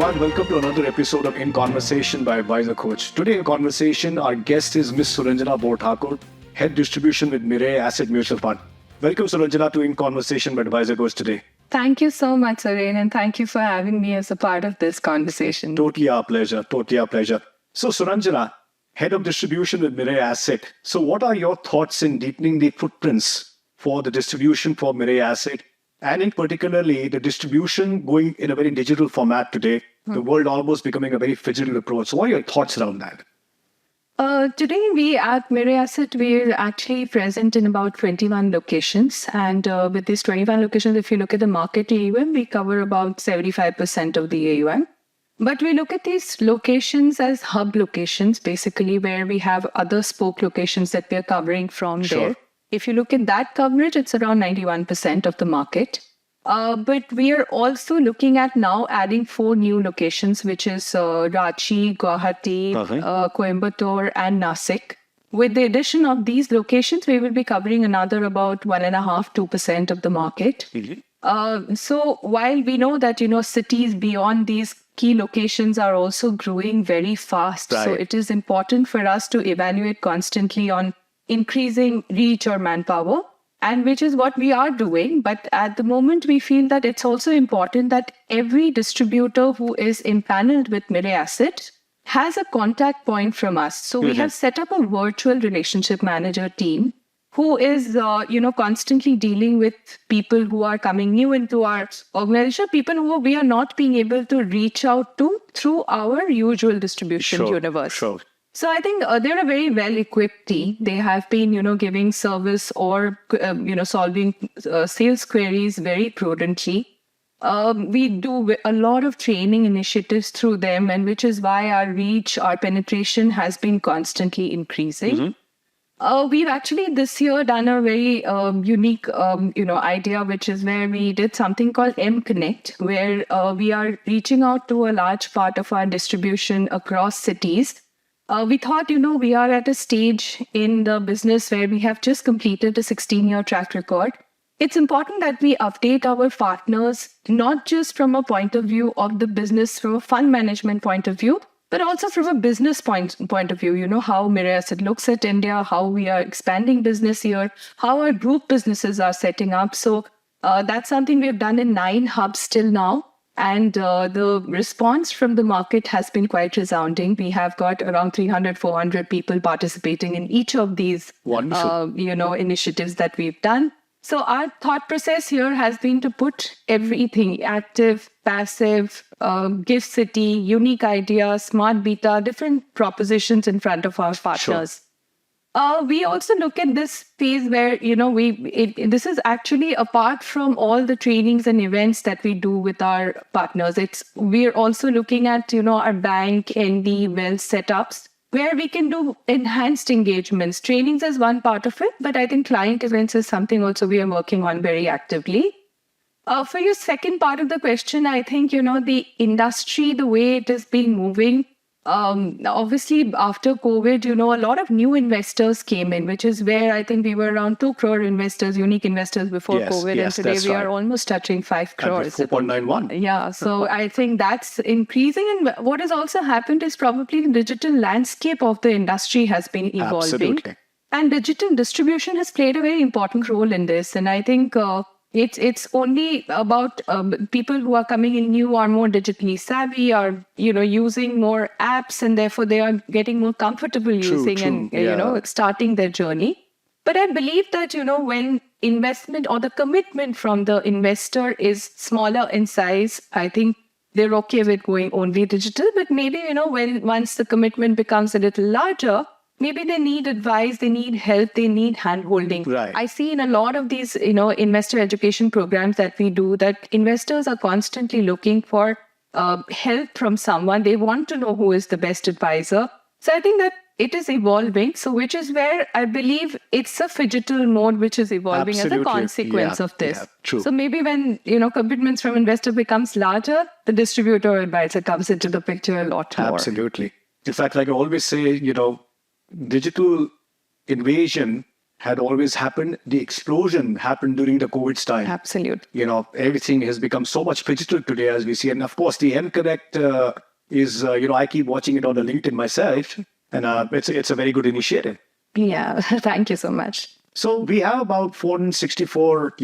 Namaskar. Welcome to another episode of In Conversation by Advisor Coach. Today in conversation, our guest is Ms. Suranjana Borthakur, Head Distribution with Mirae Asset Mutual Fund. Welcome, Suranjana, to In Conversation by Advisor Coach today. Thank you so much, Surain, and thank you for having me as a part of this conversation. Totally our pleasure. Totally our pleasure. So, Suranjana, Head of Distribution with Mirae Asset. So, what are your thoughts in deepening the footprints for the distribution for Mirae Asset? And in particularly, the distribution going in a very digital format today, the world almost becoming a very phygital approach. So what are your thoughts around that? Today, we at Mirae Asset, we're actually present in about 21 locations. And with these 21 locations, if you look at the market AUM, we cover about 75% of the AUM. But we look at these locations as hub locations, basically, where we have other spoke locations that we are covering from there. If you look at that coverage, it's around 91% of the market. But we are also looking at now adding 4 new locations, which is Ranchi, Guwahati, Coimbatore, and Nasik. With the addition of these locations, we will be covering another about 1.5-2% of the market. So while we know that, cities beyond these key locations are also growing very fast, so it is important for us to evaluate constantly on increasing reach or manpower, and which is what we are doing. But at the moment, we feel that it's also important that every distributor who is empaneled with Mirae Asset has a contact point from us. So we have set up a virtual relationship manager team who is, constantly dealing with people who are coming new into our organization, people who we are not being able to reach out to through our usual distribution universe. So I think they're a very well-equipped team. They have been, giving service or, solving sales queries very prudently. We do a lot of training initiatives through them, and which is why our reach, our penetration has been constantly increasing. We've actually this year done a very unique, idea, which is where we did something called M-Connect, where we are reaching out to a large part of our distribution across cities. We thought, we are at a stage in the business where we have just completed a 16-year track record. It's important that we update our partners, not just from a point of view of the business, from a fund management point of view, but also from a business point of view, how Mirae Asset looks at India, how we are expanding business here, how our group businesses are setting up. So that's something we have done in 9 hubs till now. And the response from the market has been quite resounding. We have got around 300-400 people participating in each of these, initiatives that we've done. So our thought process here has been to put everything, active, passive, Gift City, unique ideas, smart beta, different propositions in front of our partners. We also look at this phase where, this is actually apart from all the trainings and events that we do with our partners. We're also looking at, our bank, ND, wealth setups, where we can do enhanced engagements. Trainings is one part of it, but I think client events is something also we are working on very actively. For your second part of the question, I think, the industry, the way it has been moving, obviously, after COVID, a lot of new investors came in, which is where I think we were around 2 crore investors, unique investors before COVID. And today we are almost touching 5 crores. 4.91. Yeah. So I think that's increasing. And what has also happened is probably the digital landscape of the industry has been evolving. Absolutely. And digital distribution has played a very important role in this. And I think it's only about people who are coming in new are more digitally savvy, are using more apps, and therefore they are getting more comfortable using and starting their journey. But I believe that when investment or the commitment from the investor is smaller in size, I think they're okay with going only digital. But maybe once the commitment becomes a little larger, maybe they need advice, they need help, they need hand-holding. Right. I see in a lot of these, investor education programs that we do that investors are constantly looking for help from someone. They want to know who is the best advisor. So I think that it is evolving. So which is where I believe it's a phygital mode which is evolving as a consequence of this. Yeah, true. So maybe when, commitments from investor becomes larger, the distributor or advisor comes into the picture a lot more. Absolutely. In fact, like I always say, digital invasion had always happened. The explosion happened during the COVID time. Absolutely. Everything has become so much digital today, as we see. And of course, the MConnect is, I keep watching it on the LinkedIn myself, and it's a very good initiative. Yeah, thank you so much. So we have about 464,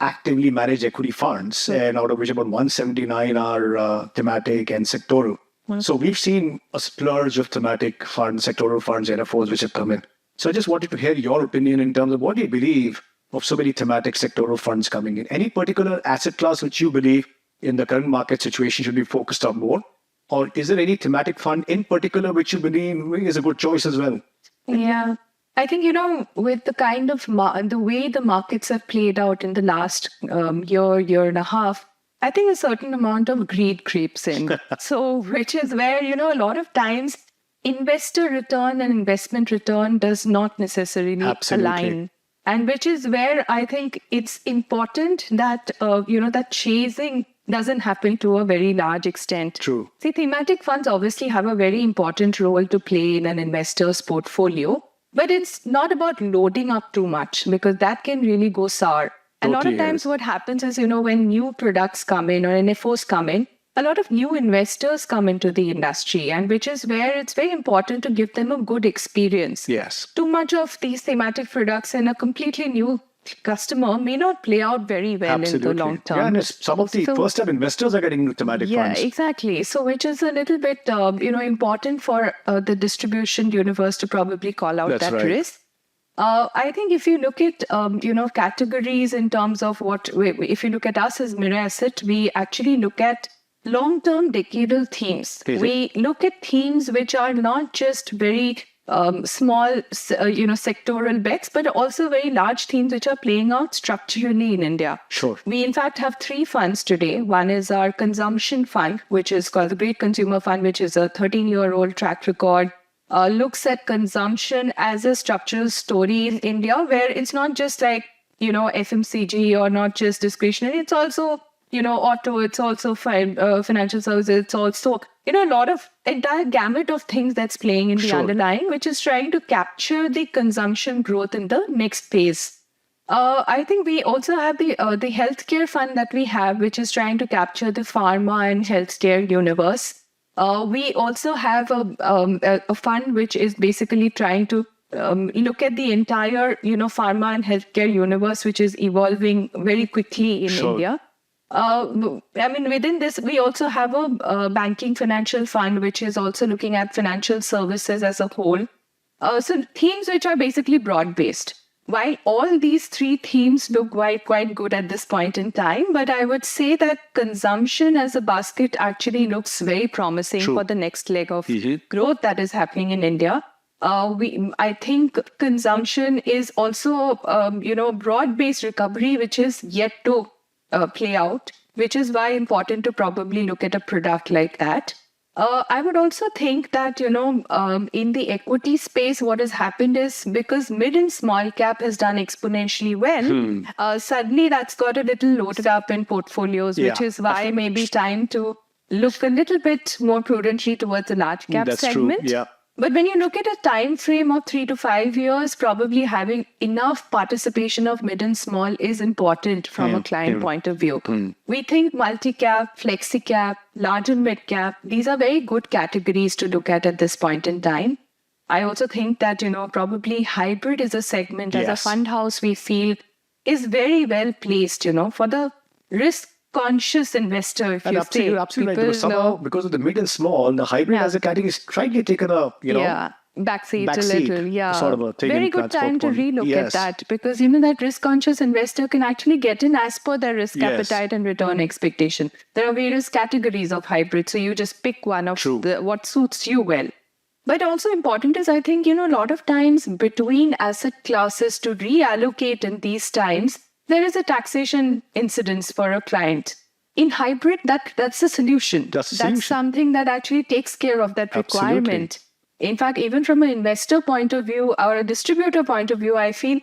actively managed equity funds, and out of which about 179 are thematic and sectoral. So we've seen a splurge of thematic funds, sectoral funds, NFOs which have come in. So I just wanted to hear your opinion in terms of what do you believe of so many thematic sectoral funds coming in? Any particular asset class which you believe in the current market situation should be focused on more? Or is there any thematic fund in particular which you believe is a good choice as well? Yeah. I think, with the kind of the way the markets have played out in the last year and a half, I think a certain amount of greed creeps in. So, which is where, a lot of times investor return and investment return does not necessarily align. And which is where I think it's important that, that chasing doesn't happen to a very large extent. True. See, thematic funds obviously have a very important role to play in an investor's portfolio, but it's not about loading up too much because that can really go sour. A lot of times what happens is, when new products come in or NFOs come in, a lot of new investors come into the industry, and which is where it's very important to give them a good experience. Yes. Too much of these thematic products and a completely new customer may not play out very well in the long term. Yeah, and some of the first-time investors are getting into thematic funds. Yeah, exactly. So which is a little bit, important for the distribution universe to probably call out that risk. I think if you look at, categories in terms of if you look at us as Mirae Asset, we actually look at long-term decadal themes. We look at themes which are not just very small, sectoral bets, but also very large themes which are playing out structurally in India. Sure. We, in fact, have 3 funds today. One is our consumption fund, which is called the Great Consumer Fund, which is a 13-year-old track record. Looks at consumption as a structural story in India, where it's not just like, FMCG or not just discretionary. It's also, auto, it's also financial services, it's also, a lot of entire gamut of things that's playing in the underlying, which is trying to capture the consumption growth in the next phase. I think we also have the healthcare fund that we have, which is trying to capture the pharma and healthcare universe. We also have a fund which is basically trying to look at the entire, pharma and healthcare universe, which is evolving very quickly in India. Within this, we also have a banking financial fund, which is also looking at financial services as a whole. So themes which are basically broad-based. While all these 3 themes look quite good at this point in time, but I would say that consumption as a basket actually looks very promising for the next leg of growth that is happening in India. I think consumption is also, broad-based recovery, which is yet to play out, which is why important to probably look at a product like that. I would also think that, in the equity space, what has happened is because mid and small cap has done exponentially well, suddenly that's got a little loaded up in portfolios, which is why maybe time to look a little bit more prudently towards the large cap segment. True. Yeah. But when you look at a time frame of 3 to 5 years, probably having enough participation of mid and small is important from a client point of view. We think multi-cap, flexi-cap, large and mid-cap, these are very good categories to look at this point in time. I also think that, probably hybrid is a segment as a fund house we feel is very well placed, for the risk conscious investor, if you say. Absolutely. Because somehow, because of the mid and small, the hybrid as a category is slightly taken up, backseat a little. Yeah. Sort of a thing. Very good time to relook at that, because that risk conscious investor can actually get in as per their risk appetite and return expectation. There are various categories of hybrid, so you just pick one of what suits you well. But also important is, I think, a lot of times between asset classes to reallocate in these times, there is a taxation incidence for a client. In hybrid, that's a solution. That's something that actually takes care of that requirement. In fact, even from an investor point of view or a distributor point of view, I feel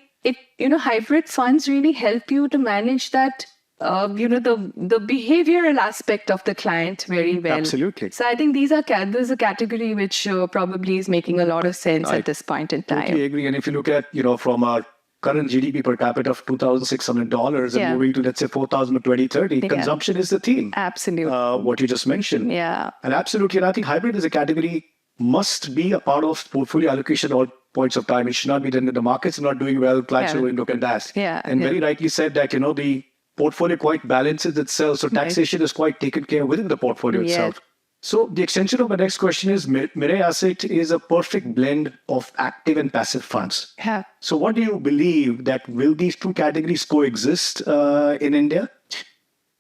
hybrid funds really help you to manage that, the behavioral aspect of the client very well. Absolutely. So I think there's a category which probably is making a lot of sense at this point in time. I totally agree. And if you look at, from our current GDP per capita of $2,600 and Yeah. moving to, let's say, 4,000 by 2030, Yeah. consumption is the theme. Absolutely. What you just mentioned. Yeah. And absolutely, and I think hybrid as a category must be a part of portfolio allocation at all points of time. It should not be done. The markets are not doing well, clients Yeah. are going to look at that. Yeah, And yeah. very rightly said that, the portfolio quite balances itself. So taxation is quite taken care within the portfolio Yes. itself. So the extension of my next question is, Mirae Asset is a perfect blend of active and passive funds. Yeah. So what do you believe that will these two categories coexist in India?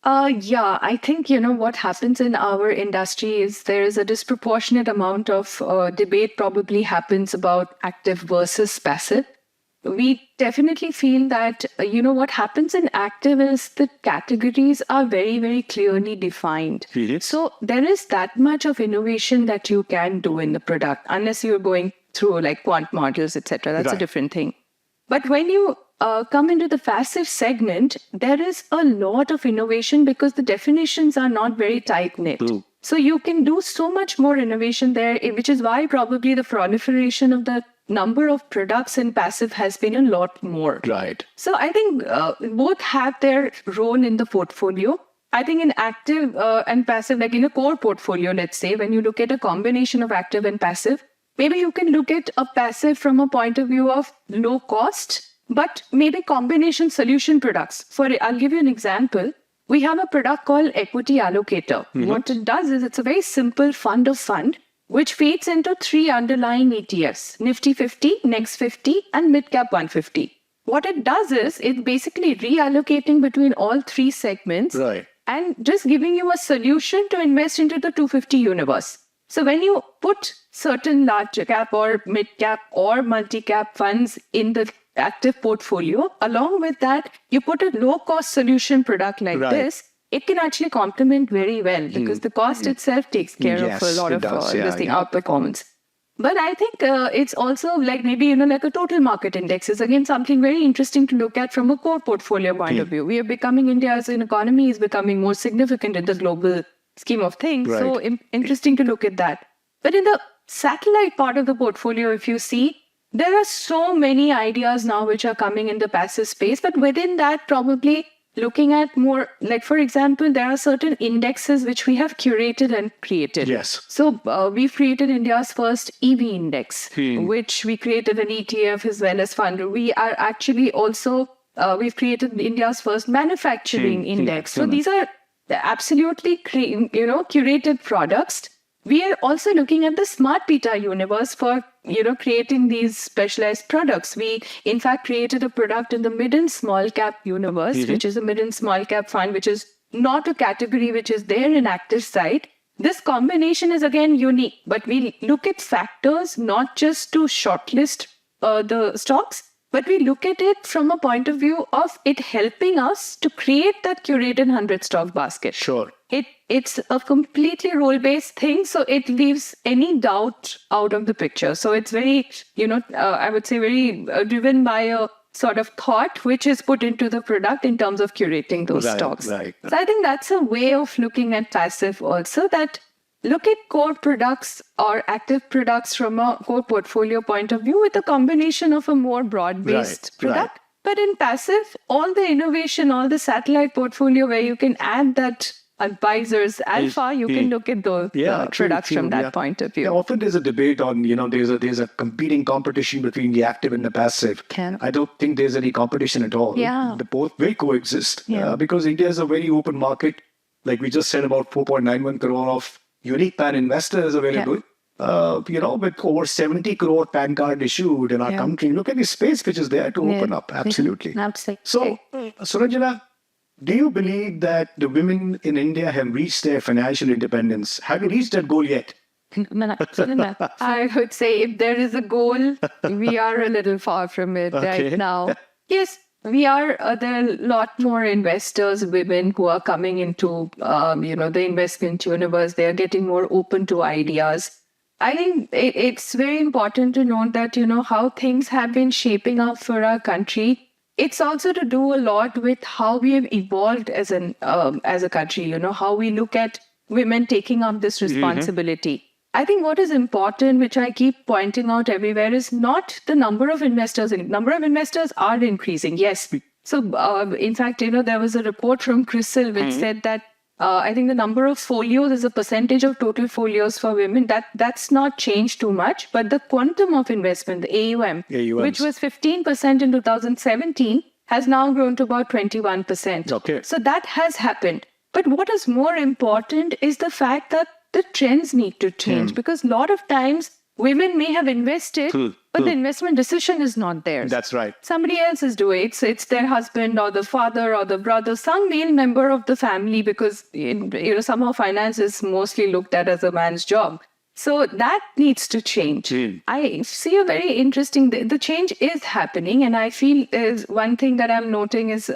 Yeah, I think, what happens in our industry is there is a disproportionate amount of debate probably happens about active versus passive. We definitely feel that, what happens in active is the categories are very, very clearly defined. Yes. So there is that much of innovation that you can do in the product, unless you're going through like quant models, etc. That's a Right. different thing. But when you come into the passive segment, there is a lot of innovation because the definitions are not very tight knit. True. So you can do so much more innovation there, which is why probably the proliferation of the number of products in passive has been a lot more. Right. So I think both have their role in the portfolio. I think in active and passive, like in a core portfolio, let's say, when you look at a combination of active and passive, maybe you can look at a passive from a point of view of low cost, but maybe combination solution products. I'll give you an example. We have a product called Equity Allocator. What it does is it's a very simple fund of fund, which feeds into 3 underlying ETFs, Nifty 50, Next 50, and Midcap 150. What it does is it's basically reallocating between all 3 segments Right. and just giving you a solution to invest into the 250 universe. So when you put certain large cap or mid cap or multi-cap funds in the active portfolio, along with that, you put a low-cost solution product like Right. this, it can actually complement very well because the cost itself takes care Yes, of a lot it of does. this thing, Yeah. outperformance. But I think it's also like maybe, like a total market index is again something very interesting to look at from a core portfolio point of view. We are becoming, India as an economy is becoming more significant in the global scheme of things. Right. So interesting to look at that. But in the satellite part of the portfolio, if you see, there are so many ideas now which are coming in the passive space. But within that, probably looking at more, like for example, there are certain indexes which we have curated and created. Yes. So we've created India's first EV index, which we created an ETF as well as fund. We are actually also, we've created India's first manufacturing index. So these are absolutely, curated products. We are also looking at the smart beta universe for, creating these specialized products. We, in fact, created a product in the mid and small cap universe, which is a mid and small cap fund, which is not a category which is there in active side. This combination is again unique, but we look at factors not just to shortlist the stocks, but we look at it from a point of view of it helping us to create that curated 100 stock basket. Sure. It's a completely role-based thing, so it leaves any doubt out of the picture. So it's very, I would say very driven by a sort of thought which is put into the product in terms of curating those Right, stocks. right. So I think that's a way of looking at passive also, that look at core products or active products from a core portfolio point of view with a combination of a more broad-based Right, product. But in passive, all the innovation, all the satellite portfolio where you can add that advisors alpha, you can look at those True, products true, from that yeah. point of view. Yeah, often there's a debate on, there's a competing competition between the active and the passive. I don't think there's any competition at all. Yeah. The both will coexist Yeah. because India is a very open market. Like we just said, about 4.91 crore of unique PAN investors available. With over 70 crore PAN card issued in our country. Look at the space which is there to open up. Absolutely. Absolutely. So, Suranjana, do you believe that the women in India have reached their financial independence? Have you reached that goal yet? I would say if there is a goal, we are a little far from it right now. Yes, we are. There are a lot more investors, women who are coming into, the investment universe. They are getting more open to ideas. I think it's very important to note that, how things have been shaping up for our country. It's also to do a lot with how we have evolved as a country, how we look at women taking up this responsibility. I think what is important, which I keep pointing out everywhere, is not the number of investors. Number of investors are increasing, yes. So, in fact, there was a report from CRISIL which said that I think the number of folios as a percentage of total folios for women, that's not changed too much. But the quantum of investment, the AUM, which was 15% in 2017, has now grown to about 21%. Okay. So that has happened. But what is more important is the fact that the trends need to change, because a lot of times women may have invested, but the investment decision is not theirs. That's right. Somebody else is doing it. So it's their husband or the father or the brother, some male member of the family, because somehow finance is mostly looked at as a man's job. So that needs to change. I see a very interesting, the change is happening, and I feel there's one thing that I'm noting is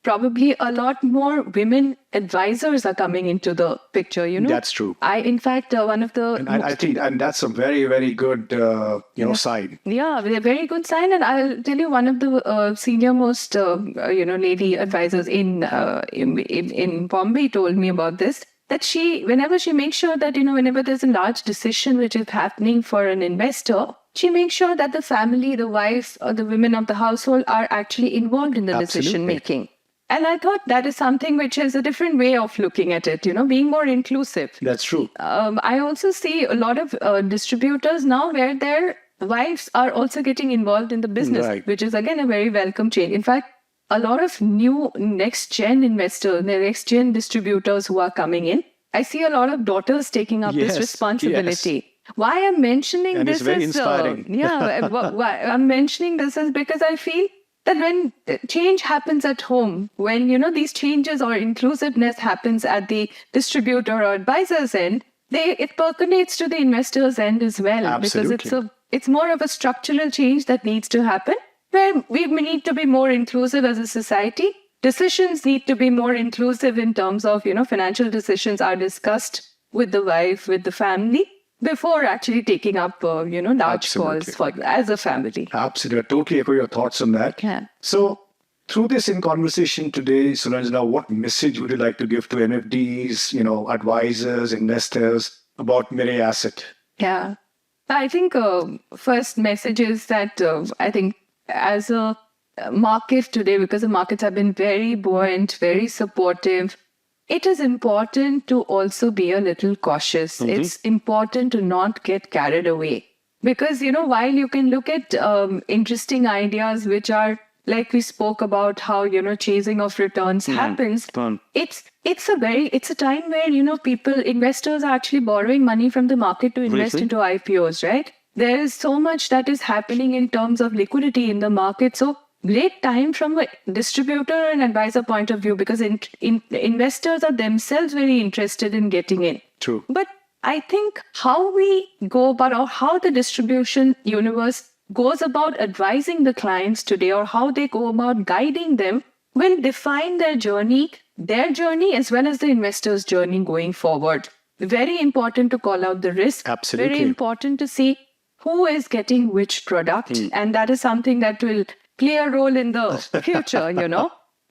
probably a lot more women advisors are coming into the picture, That's true. In fact, one of the... I think that's a very, very good, sign. Yeah, a very good sign. And I'll tell you, one of the senior most, lady advisors in Bombay told me about this, that whenever she makes sure that, whenever there's a large decision which is happening for an investor, she makes sure that the family, the wife, or the women of the household are actually involved in the decision making. And I thought that is something which is a different way of looking at it, being more inclusive. That's true. I also see a lot of distributors now where their wives are also getting involved in the business, which is again a very welcome change. In fact, a lot of new next-gen investors, the next-gen distributors who are coming in, I see a lot of daughters taking up this responsibility. Yes. Why I'm mentioning and this it's very is inspiring. why I'm mentioning this is because I feel that when change happens at home, when these changes or inclusiveness happens at the distributor or advisor's end, it percolates to the investor's end as well. Absolutely. Because it's more of a structural change that needs to happen, where we need to be more inclusive as a society. Decisions need to be more inclusive in terms of, financial decisions are discussed with the wife, with the family, before actually taking up, large calls as a family. Absolutely. I totally echo your thoughts on that. Yeah. So, through this in conversation today, Suranjana, what message would you like to give to NFDs, advisors, investors about Mirae Asset? Yeah. I think first message is that I think as a market today, because the markets have been very buoyant, very supportive, it is important to also be a little cautious. It's important to not get carried away. Because, while you can look at interesting ideas which are, like we spoke about how, chasing of returns happens, it's a time where, investors are actually borrowing money from the market to invest into IPOs, right? There is so much that is happening in terms of liquidity in the market. So, great time from a distributor and advisor point of view, because investors are themselves very interested in getting in. True. But I think how we go about, or how the distribution universe goes about advising the clients today, or how they go about guiding them, will define their journey as well as the investor's journey going forward. Very important to call out the risk. Absolutely. Very important to see who is getting which product. And that is something that will play a role in the future,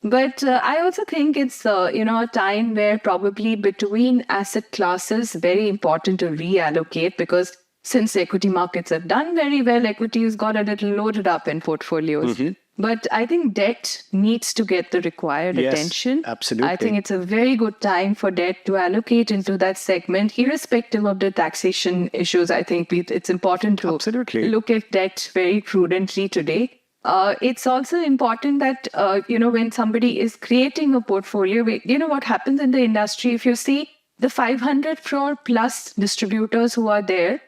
But I also think it's, a time where probably between asset classes, very important to reallocate, because since equity markets have done very well, equity has got a little loaded up in portfolios. But I think debt needs to get the required attention. Absolutely. I think it's a very good time for debt to allocate into that segment, irrespective of the taxation issues. I think it's important to look at debt very prudently today. It's also important that, when somebody is creating a portfolio, what happens in the industry, if you see the 500 crore plus distributors who are there,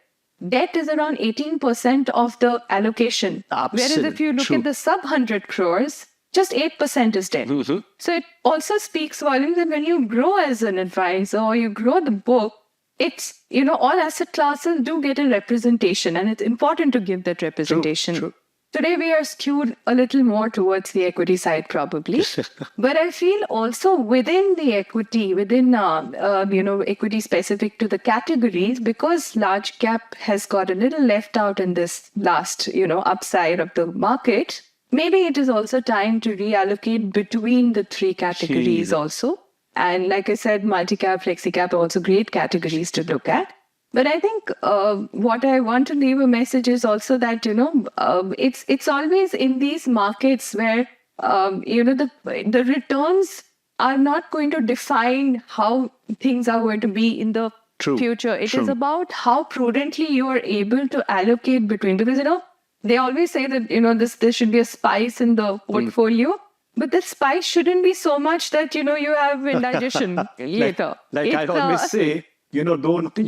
debt is around 18% of the allocation. Whereas if you look at the sub 100 crores, just 8% is debt. So it also speaks volumes that when you grow as an advisor or you grow the book, it's, all asset classes do get a representation, and it's important to give that representation. True. Today, we are skewed a little more towards the equity side, probably. But I feel also within the equity, equity specific to the categories, because large cap has got a little left out in this last, upside of the market, maybe it is also time to reallocate between the three categories also. And like I said, multi-cap, flexi-cap are also great categories to look at. But I think what I want to leave a message is also that, it's always in these markets where, the returns are not going to define how things are going to be in the True. future. It True. is about how prudently you are able to allocate between, because, they always say that, there should be a spice in the portfolio. But the spice shouldn't be so much that, you have indigestion later. Like I always say, you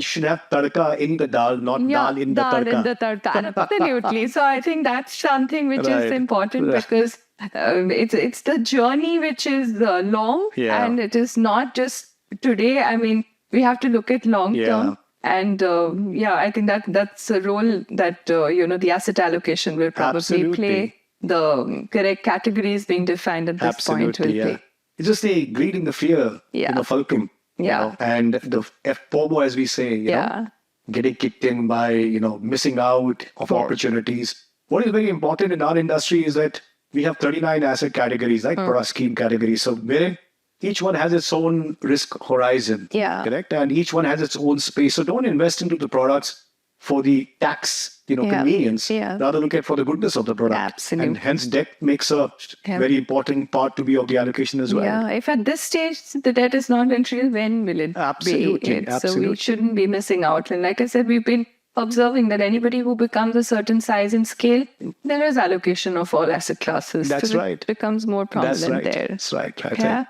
should have tadka in the dal, not dal in the dal tadka. in the tadka. Absolutely. So I think that's something which Right. is important because it's the journey which is long, Yeah. and it is not just today. I mean, we have to look at long term. And I think that's a role that the asset allocation will probably Absolutely. play. The correct categories being defined at this point will yeah. play. It's just the greed and the fear, Yeah. fulcrum. Yeah. And the FOMO, as we say, Yeah. getting kicked in by, missing out of opportunities. What is very important in our industry is that we have 39 asset categories, right? Product scheme categories. So wherein each one has its own risk horizon. Yeah. Correct? And each one has its own space. So don't invest into the products for the tax, convenience. Yeah. Rather look at for the goodness of the product. Absolutely. And hence debt makes a very important part to be of the allocation as well. Yeah, if at this stage the debt is not entry, when will it Absolutely, be? So absolutely. we shouldn't be missing out. And like I said, we've been observing that anybody who becomes a certain size and scale, there is allocation of all asset classes. That's So right. It becomes more prominent That's right. there. That's right. Yeah.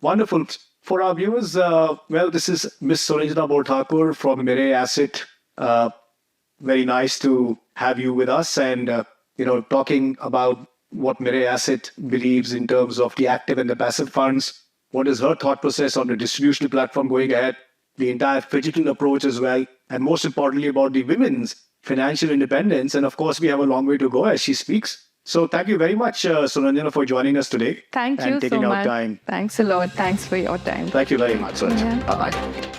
Wonderful. For our viewers, this is Miss Suranjana Borthakur from Mirae Asset. Very nice to have you with us and, talking about what Mirae Asset believes in terms of the active and the passive funds. What is her thought process on the distribution platform going ahead, the entire digital approach as well, and most importantly about the women's financial independence. And of course, we have a long way to go as she speaks. So thank you very much, Suranjana, for joining us today. Thank and you taking so out much. time. Thanks a lot. Thanks for your time. Thank you very much, Suranjana. Yeah. Bye-bye.